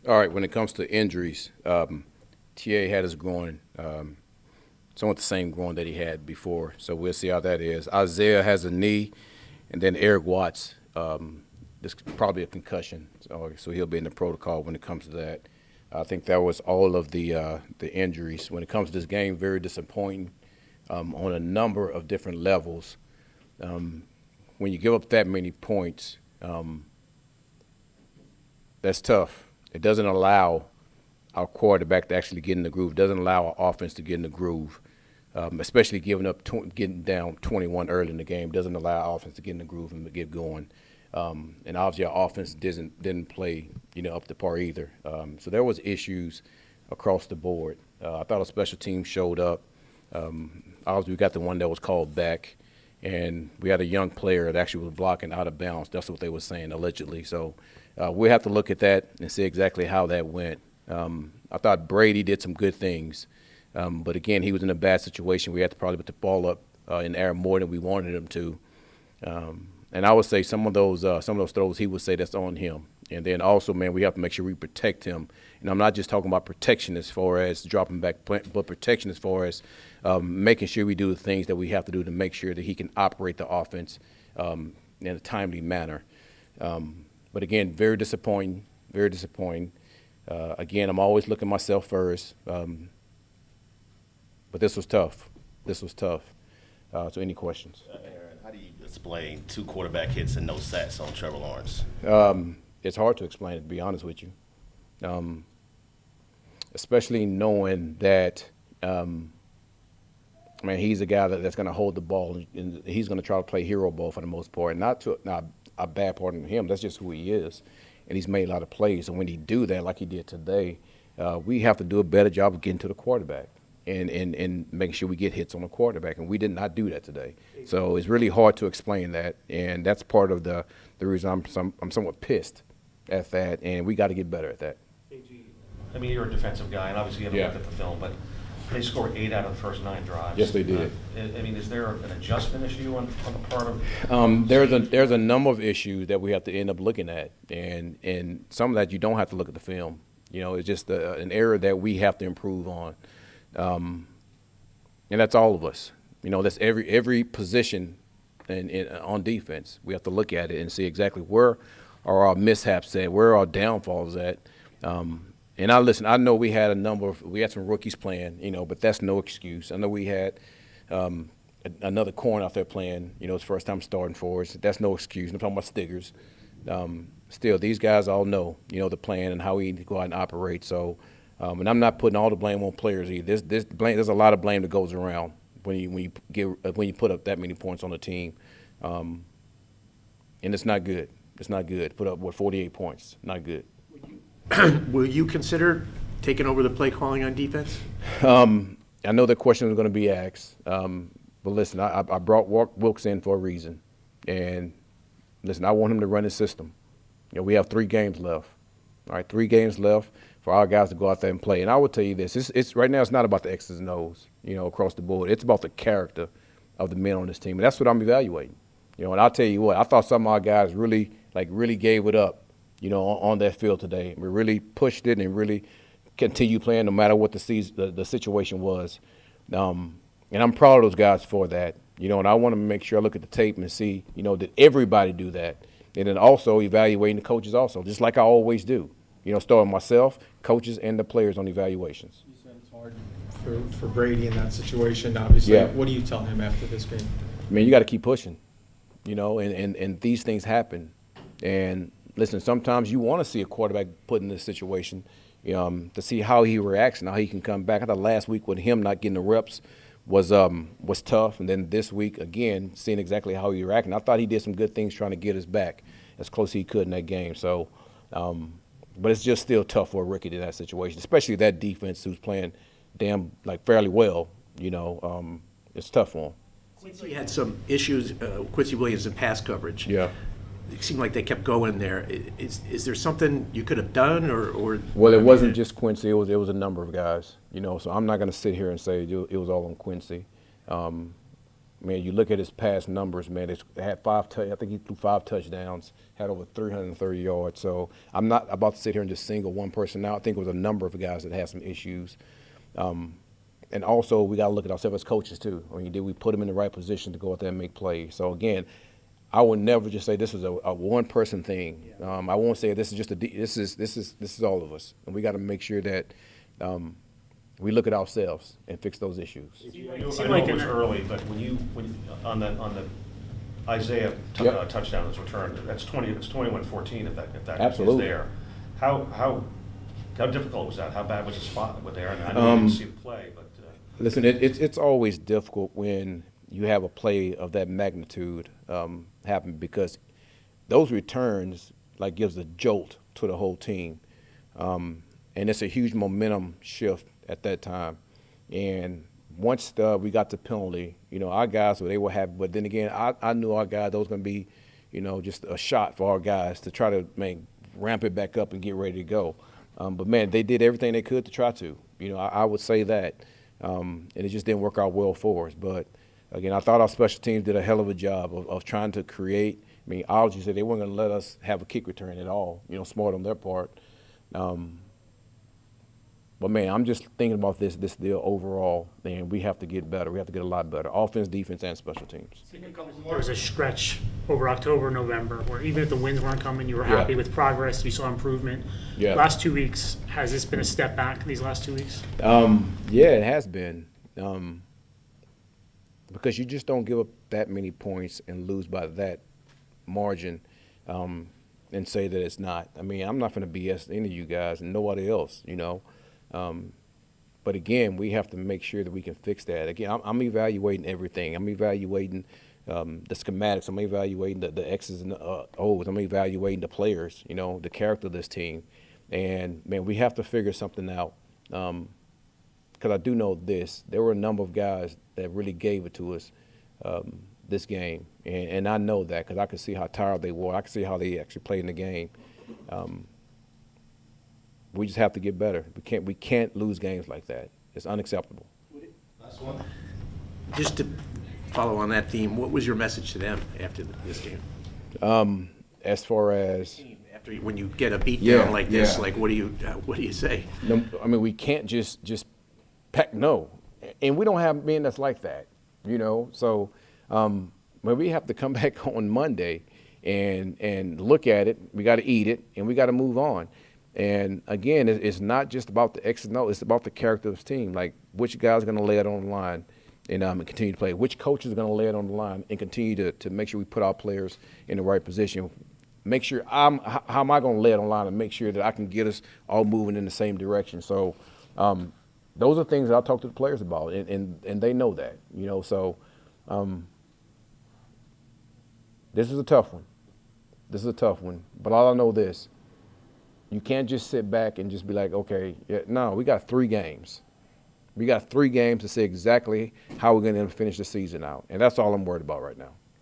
All right, when it comes to injuries, TA had his groin, somewhat the same groin that he had before. So we'll see how that is. Isaiah has a knee, and then Eric Watts, this probably a concussion. So he'll be in the protocol when it comes to that. I think that was all of the injuries. When it comes to this game, very disappointing on a number of different levels. When you give up that many points, that's tough. It doesn't allow our quarterback to actually get in the groove. It doesn't allow our offense to get in the groove, especially getting down 21 early in the game. Doesn't allow our offense to get in the groove and to get going. And obviously our offense didn't play up to par either. So there was issues across the board. I thought our special team showed up. Obviously we got the one that was called back, and we had a young player that actually was blocking out of bounds. That's what they were saying allegedly. So we'll have to look at that and see exactly how that went. I thought Brady did some good things, but again, he was in a bad situation. We had to probably put the ball up in the air more than we wanted him to. And I would say some of those throws, he would say that's on him. And then also, man, we have to make sure we protect him. And I'm not just talking about protection as far as dropping back, but protection as far as making sure we do the things that we have to do to make sure that he can operate the offense in a timely manner. But again, very disappointing, very disappointing. Again, I'm always looking myself first. But this was tough. This was tough. So any questions? Aaron, how do you explain 2 quarterback hits and no sacks on Trevor Lawrence? It's hard to explain it, to be honest with you. Especially knowing that, man, he's a guy that's going to hold the ball, and he's going to try to play hero ball for the most part. Not a bad part of him. That's just who he is. And he's made a lot of plays. And when he do that, like he did today, we have to do a better job of getting to the quarterback and making sure we get hits on the quarterback. And we did not do that today. So it's really hard to explain that. And that's part of the reason I'm somewhat pissed at that. And we got to get better at that. I mean, you're a defensive guy, and obviously you haven't looked at the film, but they scored 8 out of the first 9 drives. Yes, they did. I mean, is there an adjustment issue on the part of? There's a number of issues that we have to end up looking at, and some of that you don't have to look at the film. It's just an area that we have to improve on, and that's all of us. That's every position on defense. We have to look at it and see exactly where are our mishaps at, where are our downfalls at. And I know we had some rookies playing, but that's no excuse. I know we had another corner out there playing, his first time starting for us. That's no excuse. I'm talking about Stiggers. Still, these guys all know, the plan and how we need to go out and operate. So, and I'm not putting all the blame on players either. There's a lot of blame that goes around when you put up that many points on the team, and it's not good. It's not good. Put up 48 points. Not good. Will you consider taking over the play calling on defense? I know that question was going to be asked, but listen, I brought Wilkes in for a reason, and listen, I want him to run his system. We have 3 games left. All right, 3 games left for our guys to go out there and play. And I will tell you this: it's right now. It's not about the X's and O's, across the board. It's about the character of the men on this team, and that's what I'm evaluating. And I'll tell you what, I thought some of our guys really gave it up. On that field today. We really pushed it and really continued playing no matter what the situation was. And I'm proud of those guys for that. And I want to make sure I look at the tape and see, did everybody do that? And then also evaluating the coaches also, just like I always do. Starting myself, coaches, and the players on evaluations. You said it's hard for Brady in that situation, obviously. Yeah. What do you tell him after this game? I mean, you got to keep pushing, and these things happen. And listen, sometimes you want to see a quarterback put in this situation to see how he reacts and how he can come back. I thought last week with him not getting the reps was tough, and then this week again seeing exactly how he reacted. I thought he did some good things trying to get us back as close as he could in that game. So, but it's just still tough for a rookie in that situation, especially that defense who's playing fairly well. It's tough for him. Quincy had some issues, Quincy Williams, in pass coverage. Yeah. It seemed like they kept going there. Is there something you could have done, or? Well, it wasn't just Quincy. It was a number of guys. So I'm not going to sit here and say it was all on Quincy. man, you look at his past numbers, man, it's had I think he threw 5 touchdowns, had over 330 yards. So I'm not about to sit here and just single one person out. I think it was a number of guys that had some issues. And also, we got to look at ourselves as coaches, too. I mean, did we put them in the right position to go out there and make plays? So, again, I would never just say this is a one-person thing. I won't say this is just this is all of us. And we got to make sure that we look at ourselves and fix those issues. I know it was early, but when on the Isaiah touchdown that's returned, it's 21-14 if that Absolutely. is there. How difficult was that? How bad was the spot with there? And I know you didn't see the play, but listen, it's always difficult when you have a play of that magnitude happen, because those returns like gives a jolt to the whole team, and it's a huge momentum shift at that time. And once we got the penalty, our guys, they were happy. But then again, I knew our guys, that was going to be, just a shot for our guys to try to ramp it back up and get ready to go. But, man, they did everything they could to try to. I would say that. And it just didn't work out well for us. But, again, I thought our special teams did a hell of a job of trying to create. I mean, obviously said they weren't going to let us have a kick return at all, smart on their part. But, man, I'm just thinking about this deal overall, and we have to get better. We have to get a lot better, offense, defense, and special teams. There was a stretch over October, November, where even if the wins weren't coming, you were happy with progress, you saw improvement. Yeah. Last 2 weeks, has this been a step back these last 2 weeks? Yeah, it has been. Because you just don't give up that many points and lose by that margin and say that it's not. I mean, I'm not going to BS any of you guys and nobody else, But, again, we have to make sure that we can fix that. Again, I'm evaluating everything. I'm evaluating the schematics. I'm evaluating the X's and the O's. I'm evaluating the players, the character of this team. And, man, we have to figure something out. Because I do know this. There were a number of guys that really gave it to us this game. And I know that because I could see how tired they were. I could see how they actually played in the game. We just have to get better. We can't lose games like that. It's unacceptable. Last one. Just to follow on that theme, what was your message to them after this game? As far as After when you get a beatdown like this, like what do you say? no, I mean, we can't just pack no, and we don't have men that's like that, So, when we have to come back on Monday and look at it, we got to eat it, and we got to move on. And, again, it's not just about the X's and O's. It's about the character of the team, like which guys are going to lay it on the line and continue to play, which coaches are going to lay it on the line and continue to make sure we put our players in the right position. Make sure how am I going to lay it on the line and make sure that I can get us all moving in the same direction. So those are things that I talk to the players about, and they know that, So this is a tough one. But all I know this. You can't just sit back and just be like, okay, no, we got 3 games. We got 3 games to say exactly how we're going to finish the season out. And that's all I'm worried about right now.